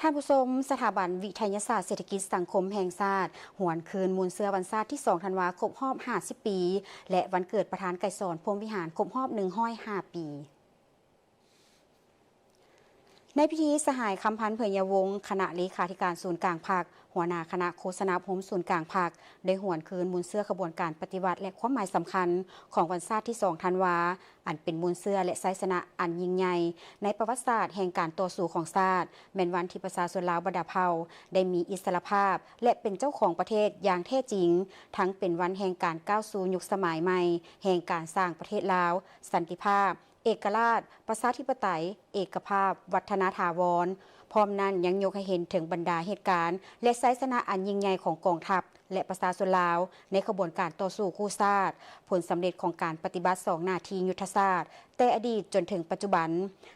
ท่านผู้ชมสถาบันวิทยาศาสตร์เศรษฐกิจสังคมแห่งชาติหวนคืนมูลเสือวันชาติที่2ธันวาคมครบรอบ50ปีและวันเกิดประธานไกรสอนพรหมวิหารครบรอบ105ปีในพิธีสหายคำพันธ์เผยยวงศ์คณะเลขาธิการศูนย์กลางพรรคหัวหน้าคณะโฆษณาพรมศูนย์กลางพรรคได้หวนคืนมูลเสื้อขบวนการปฏิวัติและความหมายสำคัญของวันชาติที่2ธันวาอันเป็นมูลเสื้อและไซสนะอันยิ่งใหญ่ในประวัติศาสตร์แห่งการต่อสู้ของชาติแม้นวันที่ประชาชนลาวบรรดาเผ่าได้มีอิสรภาพและเป็นเจ้าของประเทศอย่างแท้จริงทั้งเป็นวันแห่งการก้าวสู่ยุคสมัยใหม่แห่งการสร้างประเทศลาวสันติภาพเอกราชประชาธิปไตยเอกภาพวัฒนถาวรพร้อมนั้นยังยกให้เห็นถึงบรรดาเหตุการณ์และไซสนะอันยิ่งใหญ่ของกองทัพและประชาชนลาวในขบวนการต่อสู้คู่ชาติผลสำเร็จของการปฏิบัติ2หน้าที่ยุทธศาสตร์แต่อดีตจนถึงปัจจุบัน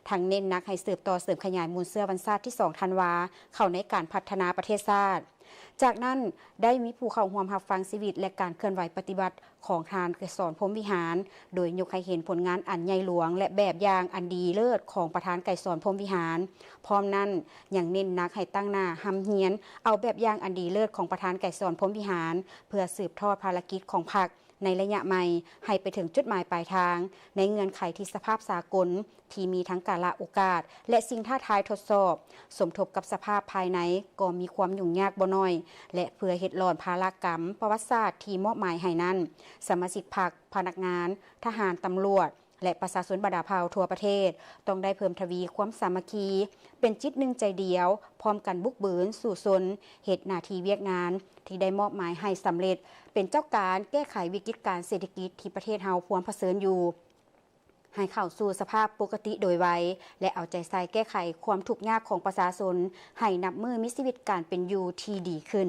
ทั้งเน้นนักให้สืบต่อเสริมขยายมูลเสื้อวันชาติที่2ธันวาเข้าในการพัฒนาประเทศชาติจากนั้นได้มีผู้เข้าร่วมรับฟังชีวิตและการเคลื่อนไหวปฏิบัติของทานไกรสอนพรหมวิหารโดยยกให้เห็นผลงานอันใหญ่หลวงและแบบอย่างอันดีเลิศของประธานไกรสอนพรหมวิหารพร้อมนั้นยังเน้นนักให้ตั้งหน้าหำเฮียนเอาแบบอย่างอันดีเลิศของประธานไกรสอนพรหมวิหารเพื่อสืบทอดภารกิจของพรรคในระยะใหม่ให้ไปถึงจุดหมายปลายทางในเงื่อนไขที่สภาพสากลที่มีทั้งกาลโอกาสและสิ่งท้าทายทดสอบสมทบกับสภาพภายในก็มีความยุ่งยากบ่น้อยและเพื่อเฮ็ดหลอนภารกรรมประวัติศาสตร์ที่มอบหมายให้นั้นสมาชิกพรรคพนักงานทหารตำรวจและประชาชนบรรดาเผ่าทั่วประเทศต้องได้เพิ่มทวีความสามัคคีเป็นจิตหนึ่งใจเดียวพร้อมกันบุกเบินสู่ชนเหตุหน้าที่เวียกงานที่ได้มอบหมายให้สำเร็จเป็นเจ้าการแก้ไขวิกฤตการเศรษฐกิจที่ประเทศเฮาพวงเผชิญอยู่ให้เข้าสู่สภาพปกติโดยไวและเอาใจใส่แก้ไขความทุกข์ยากของประชาชนให้นับมือมีชีวิตการเป็นอยู่ที่ดีขึ้น